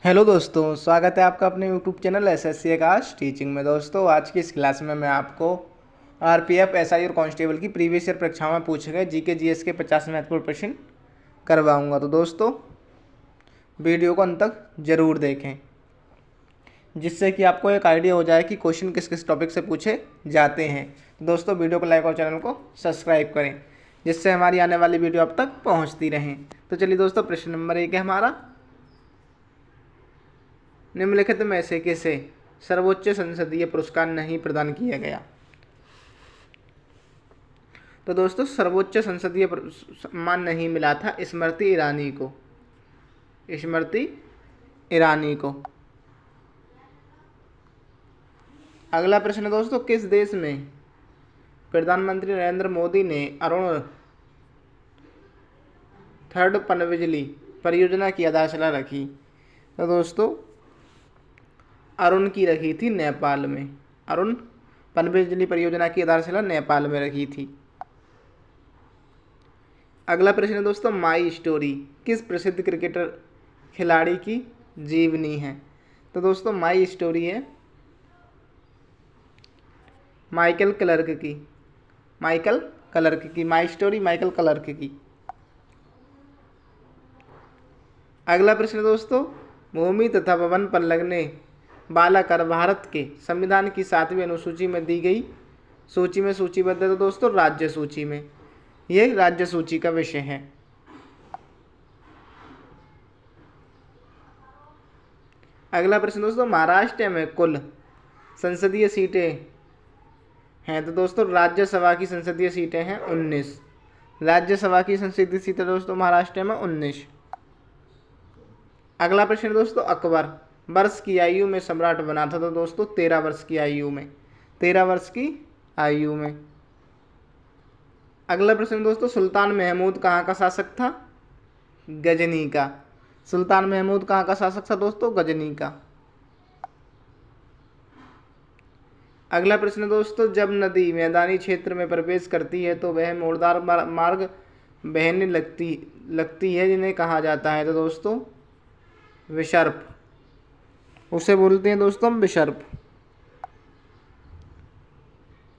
Hello दोस्तों, स्वागत है आपका अपने यूट्यूब चैनल एसएससी आकाश टीचिंग में। दोस्तों, आज की इस क्लास में मैं आपको आरपीएफ, एसआई और कांस्टेबल की प्रीवियस ईयर परीक्षाओं में पूछे गए जीके जीएस के 50 महत्वपूर्ण प्रश्न करवाऊंगा। तो दोस्तों, वीडियो को अंत तक जरूर देखें, जिससे कि आपको एक आइडिया हो जाए कि क्वेश्चन किस किस टॉपिक से पूछे जाते हैं। तो दोस्तों, वीडियो को लाइक और चैनल को सब्सक्राइब करें, जिससे हमारी आने वाली वीडियो आप तक पहुँचती रहें। तो चलिए दोस्तों, प्रश्न नंबर 1 है हमारा, निम्नलिखित में से किसे सर्वोच्च संसदीय पुरस्कार नहीं प्रदान किया गया। तो दोस्तों, सर्वोच्च संसदीय सम्मान नहीं मिला था स्मृति ईरानी को। स्मृति ईरानी को। अगला प्रश्न है दोस्तों, किस देश में प्रधानमंत्री नरेंद्र मोदी ने अरुण थर्ड पनबिजली परियोजना की आधारशिला रखी। तो दोस्तों, अरुण की रखी थी नेपाल में। अरुण पनबिजली परियोजना की आधारशिला नेपाल में रखी थी। अगला प्रश्न है दोस्तों, माई स्टोरी किस प्रसिद्ध क्रिकेटर खिलाड़ी की जीवनी है। तो दोस्तों, माई स्टोरी है माइकल क्लर्क की। माइकल क्लर्क की माई स्टोरी माइकल क्लर्क की। अगला प्रश्न है दोस्तों, भूमि तथा भवन पर लगने वाला कर भारत के संविधान की 7वीं अनुसूची में दी गई सूची में सूचीबद्ध है। तो दोस्तों, राज्य सूची में। यह राज्य सूची का विषय है। अगला प्रश्न दोस्तों, महाराष्ट्र में कुल संसदीय सीटें हैं। तो दोस्तों, राज्यसभा की संसदीय सीटें हैं 19। राज्यसभा की संसदीय सीटें दोस्तों महाराष्ट्र में 19। अगला प्रश्न दोस्तों, अकबर वर्ष की आयु में सम्राट बना था। तो दोस्तों, 13 वर्ष की आयु में। 13 वर्ष की आयु में। अगला प्रश्न दोस्तों, सुल्तान महमूद कहाँ का शासक था। गजनी का। सुल्तान महमूद कहाँ का शासक था दोस्तों। गजनी का। अगला प्रश्न दोस्तों, जब नदी मैदानी क्षेत्र में प्रवेश करती है तो वह मोड़दार मार्ग बहने लगती है, जिन्हें कहा जाता है। तो दोस्तों, विसर्प। उसे बोलते हैं दोस्तों हम विसर्प।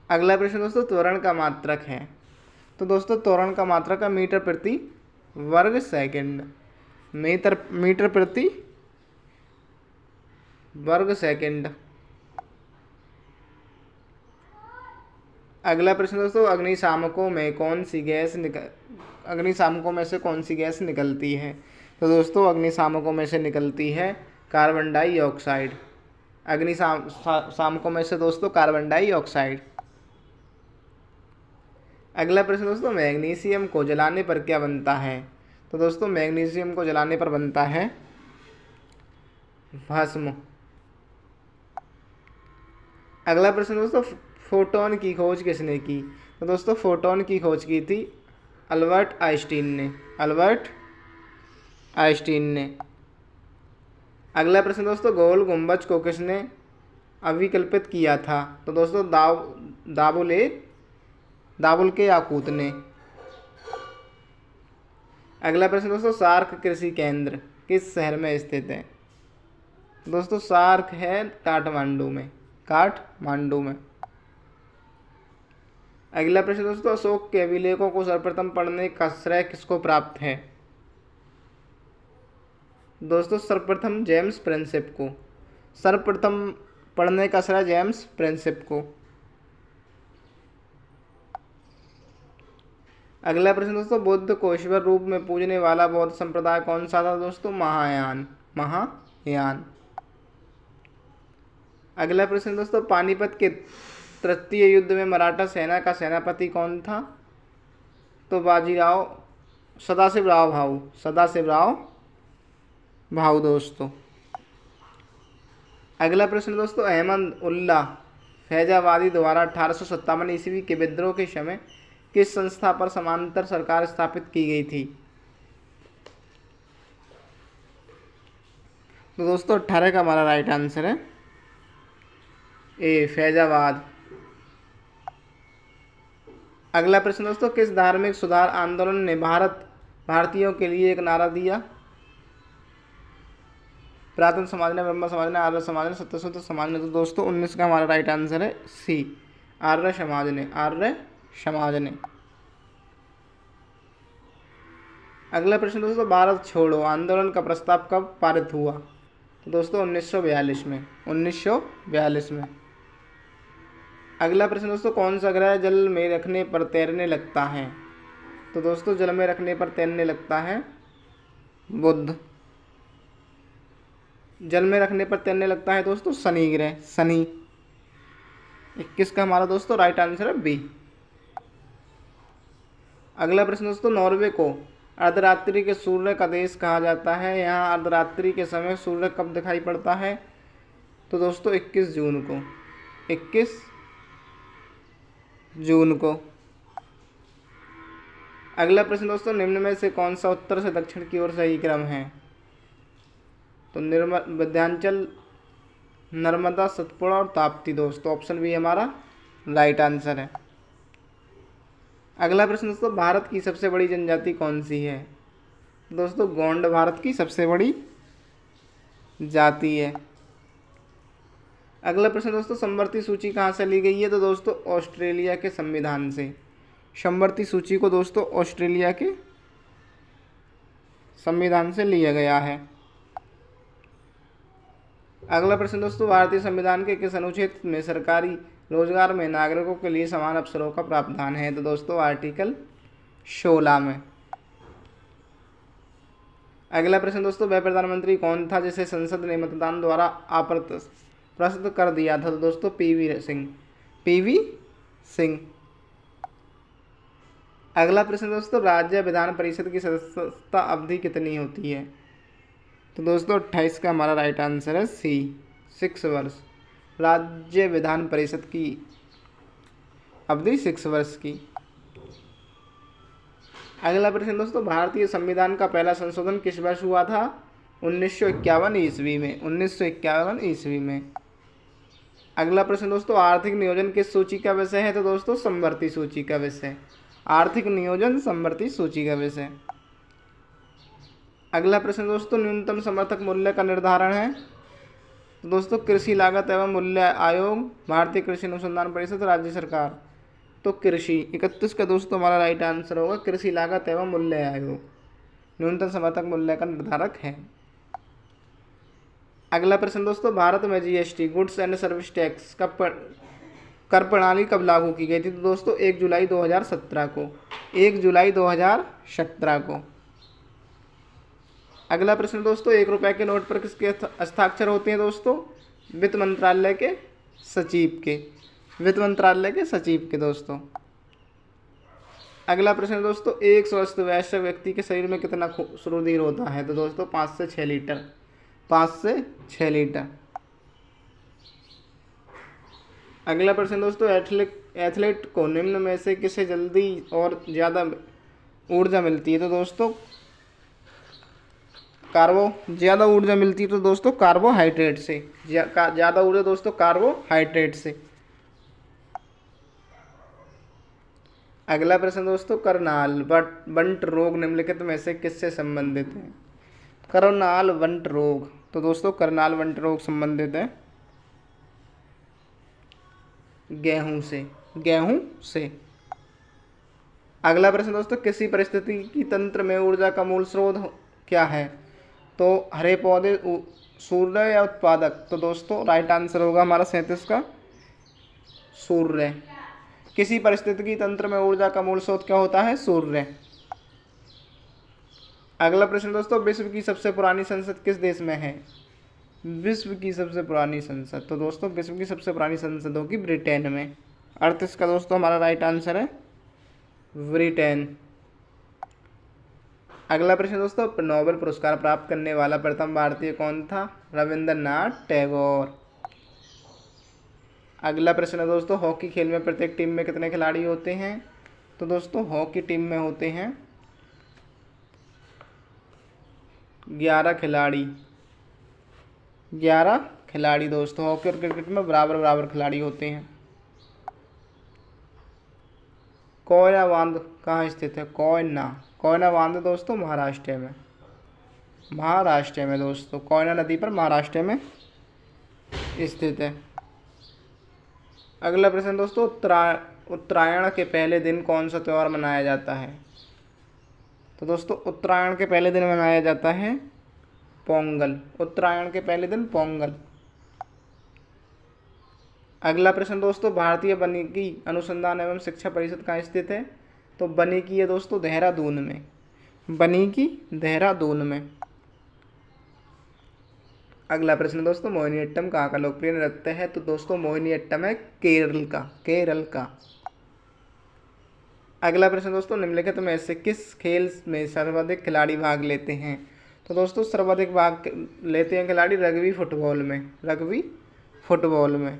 अगला प्रश्न दोस्तों, त्वरण का मात्रक है। तो दोस्तों, त्वरण का मात्रक है मीटर प्रति वर्ग सेकंड। मीटर प्रति वर्ग सेकंड। अगला प्रश्न दोस्तों, अग्निशामकों में से कौन सी गैस निकलती है। तो दोस्तों, अग्निशामकों में से निकलती है कार्बन डाइऑक्साइड। अग्निशामकों में से दोस्तों कार्बन डाइऑक्साइड। अगला प्रश्न दोस्तों, मैग्नीशियम को जलाने पर क्या बनता है। तो दोस्तों, मैग्नीशियम को जलाने पर बनता है भस्म। अगला प्रश्न दोस्तों, फोटोन की खोज किसने की। तो दोस्तों, फोटोन की खोज की थी अल्बर्ट आइंस्टीन ने। अगला प्रश्न दोस्तों, गोल गुंबज को किसने अभिकल्पित किया था। तो दोस्तों, दाबुल के याकूत ने। अगला प्रश्न दोस्तों, सार्क कृषि केंद्र किस शहर में स्थित है। दोस्तों, सार्क है काठमांडू में। अगला प्रश्न दोस्तों, अशोक के अभिलेखों को सर्वप्रथम पढ़ने का श्रेय किसको प्राप्त है। दोस्तों, सर्वप्रथम जेम्स प्रिंसेप को। सर्वप्रथम पढ़ने का श्रेय जेम्स प्रिंसेप को। अगला प्रश्न दोस्तों, बुद्ध को ईश्वर रूप में पूजने वाला बौद्ध संप्रदाय कौन सा था। दोस्तों, महायान। अगला प्रश्न दोस्तों, पानीपत के तृतीय युद्ध में मराठा सेना का सेनापति कौन था। तो सदाशिव राव भाऊ दोस्तों। अगला प्रश्न दोस्तों, अहमद उल्ला फैजाबादी द्वारा 1857 ईस्वी के विद्रोह के समय किस संस्था पर समांतर सरकार स्थापित की गई थी। तो दोस्तों, 18 का हमारा राइट आंसर है ए, फैजाबाद। अगला प्रश्न दोस्तों, किस धार्मिक सुधार आंदोलन ने भारतीयों के लिए एक नारा दिया। पुरातन समाज ने, ब्रह्म समाज ने, आर्य समाज ने, सत्यशोधक समाज ने। तो दोस्तों 19 का हमारा राइट आंसर है सी, आर्य समाज ने, आर्य समाज ने। अगला प्रश्न दोस्तों, भारत छोड़ो आंदोलन का प्रस्ताव कब पारित हुआ? तो दोस्तों 1942 में, 1942 में। अगला प्रश्न दोस्तों, कौन सा ग्रह जल में रखने पर तैरने लगता है? तो दोस्तों जल में रखने पर तैरने लगता है बुध। जल में रखने पर तैरने लगता है दोस्तों शनि ग्रह, शनि। 21 का हमारा दोस्तों राइट आंसर है बी। अगला प्रश्न दोस्तों, नॉर्वे को अर्धरात्रि के सूर्य का देश कहा जाता है। यहाँ अर्धरात्रि के समय सूर्य कब दिखाई पड़ता है? तो दोस्तों 21 जून को, 21 जून को। अगला प्रश्न दोस्तों, निम्न में से कौन सा उत्तर से दक्षिण की ओर सही क्रम है? तो विंध्याचल, नर्मदा, सतपुड़ा और ताप्ती। दोस्तों ऑप्शन बी हमारा राइट आंसर है। अगला प्रश्न दोस्तों, भारत की सबसे बड़ी जनजाति कौन सी है? दोस्तों गोंड भारत की सबसे बड़ी जाति है। अगला प्रश्न दोस्तों, समवर्ती सूची कहाँ से ली गई है? तो दोस्तों ऑस्ट्रेलिया के संविधान से। समवर्ती सूची को दोस्तों ऑस्ट्रेलिया के संविधान से लिया गया है। अगला प्रश्न दोस्तों, भारतीय संविधान के किस अनुच्छेद में सरकारी रोजगार में नागरिकों के लिए समान अवसरों का प्रावधान है? तो दोस्तों आर्टिकल 16 में। अगला प्रश्न दोस्तों, वह प्रधानमंत्री कौन था जिसे संसद ने मतदान द्वारा अप्रस्तुत कर दिया था? तो दोस्तों पीवी सिंह, पीवी सिंह। अगला प्रश्न दोस्तों, राज्य विधान परिषद की सदस्यता अवधि कितनी होती है? तो दोस्तों 28 का हमारा राइट आंसर है सी, 6 वर्ष। राज्य विधान परिषद की अवधि 6 वर्ष की। अगला प्रश्न दोस्तों, भारतीय संविधान का पहला संशोधन किस वर्ष हुआ था? 1951 ईस्वी में, 1951 ईस्वी में। अगला प्रश्न दोस्तों, आर्थिक नियोजन किस सूची का विषय है? तो दोस्तों समवर्ती सूची का विषय। आर्थिक नियोजन समवर्ती सूची का विषय। अगला प्रश्न दोस्तों, न्यूनतम समर्थक मूल्य का निर्धारण है? तो दोस्तों कृषि लागत एवं मूल्य आयोग, भारतीय कृषि अनुसंधान परिषद, राज्य सरकार। तो कृषि, 31 का दोस्तों हमारा राइट आंसर होगा कृषि लागत एवं मूल्य आयोग न्यूनतम समर्थक मूल्य का निर्धारक है। अगला प्रश्न दोस्तों, भारत में GST, goods and service tax का कर प्रणाली कब लागू की गई थी? तो दोस्तों 1 जुलाई 2017 को, 1 जुलाई 2017 को। अगला प्रश्न दोस्तों, 1 रुपये के नोट पर किसके हस्ताक्षर होते हैं? दोस्तों वित्त मंत्रालय के सचिव के, वित्त मंत्रालय के सचिव के दोस्तों। अगला प्रश्न दोस्तों, एक स्वस्थ वयस्क व्यक्ति के शरीर में कितना रुधिर होता है? तो दोस्तों 5 से 6 लीटर, 5 से 6 लीटर। अगला प्रश्न दोस्तों, एथलीट को निम्न में से किससे जल्दी और ज़्यादा ऊर्जा मिलती है? तो दोस्तों ज़्यादा ऊर्जा मिलती है तो दोस्तों कार्बोहाइड्रेट से, ज़्यादा ऊर्जा दोस्तों कार्बोहाइड्रेट से। अगला प्रश्न दोस्तों, करनाल बंट रोग निम्नलिखित में से किससे संबंधित है? करनाल बंट रोग, तो दोस्तों करनाल बंट रोग संबंधित है गेहूं से, गेहूं से। अगला प्रश्न दोस्तों, किसी परिस्थिति की तंत्र में ऊर्जा का मूल स्रोत क्या है? तो हरे पौधे, सूर्य या उत्पादक? तो दोस्तों राइट आंसर होगा हमारा 37 का सूर्य। किसी परिस्थितिकी तंत्र में ऊर्जा का मूल स्रोत क्या होता है? सूर्य। अगला प्रश्न दोस्तों, विश्व की सबसे पुरानी संसद किस देश में है? विश्व की सबसे पुरानी संसद, तो दोस्तों विश्व की सबसे पुरानी संसद होगी ब्रिटेन में। 38 का दोस्तों हमारा राइट आंसर है ब्रिटेन। अगला प्रश्न दोस्तों, नोबेल पुरस्कार प्राप्त करने वाला प्रथम भारतीय कौन था? रविंद्रनाथ टैगोर। अगला प्रश्न है दोस्तों, हॉकी खेल में प्रत्येक टीम में कितने खिलाड़ी होते हैं? तो दोस्तों हॉकी टीम में होते हैं 11 खिलाड़ी, 11 खिलाड़ी दोस्तों। हॉकी और क्रिकेट में बराबर बराबर खिलाड़ी होते हैं। कोयना बांध कहाँ स्थित है? कोयना बांध दोस्तों महाराष्ट्र में। महाराष्ट्र में दोस्तों, कोयना नदी पर महाराष्ट्र में स्थित है। अगला प्रश्न दोस्तों, उत्तरायण के पहले दिन कौन सा त्यौहार मनाया जाता है? तो दोस्तों उत्तरायण के पहले दिन मनाया जाता है पोंगल। उत्तरायण के पहले दिन पोंगल। अगला प्रश्न दोस्तों, भारतीय वानिकी अनुसंधान एवं शिक्षा परिषद कहाँ स्थित है? तो वानिकी है दोस्तों देहरादून में। वानिकी देहरादून में। अगला प्रश्न दोस्तों, मोहिनीअट्टम कहाँ का लोकप्रिय नृत्य है? तो दोस्तों मोहिनीअट्टम है केरल का, केरल का। अगला प्रश्न दोस्तों, निम्नलिखित में से किस खेल में सर्वाधिक खिलाड़ी भाग लेते हैं? तो दोस्तों सर्वाधिक भाग लेते हैं खिलाड़ी रग्बी फुटबॉल में, रग्बी फुटबॉल में।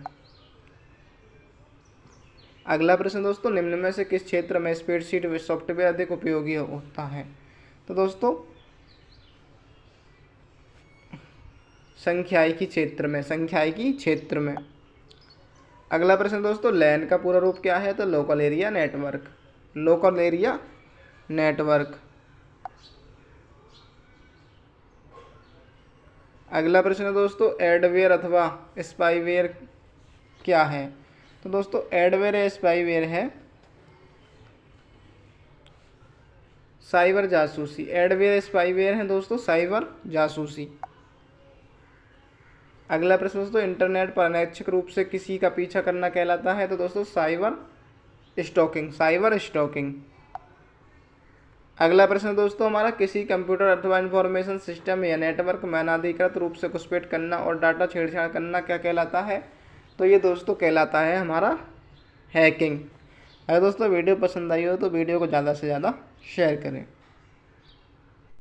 अगला प्रश्न दोस्तों, निम्न में से किस क्षेत्र में स्प्रेडशीट सॉफ्टवेयर अधिक उपयोगी होता है? तो दोस्तों सांख्यिकी क्षेत्र में, सांख्यिकी क्षेत्र में। अगला प्रश्न दोस्तों, लैन का पूरा रूप क्या है? तो local area network, local area network. अगला प्रश्न दोस्तों, एडवेयर अथवा स्पाईवेयर क्या है? तो दोस्तों एडवेयर या स्पाईवेयर है साइबर जासूसी। एडवेयर स्पाईवेयर है दोस्तों साइबर जासूसी। अगला प्रश्न दोस्तों, इंटरनेट पर अनैच्छिक रूप से किसी का पीछा करना कहलाता है? तो दोस्तों साइबर स्टॉकिंग, साइबर स्टॉकिंग। अगला प्रश्न दोस्तों हमारा, किसी कंप्यूटर अथवा इंफॉर्मेशन सिस्टम या नेटवर्क में अनाधिकृत रूप से घुसपैठ करना और डाटा छेड़छाड़ करना क्या कहलाता है? तो ये दोस्तों कहलाता है हमारा हैकिंग। अगर दोस्तों वीडियो पसंद आई हो तो वीडियो को ज़्यादा से ज़्यादा शेयर करें।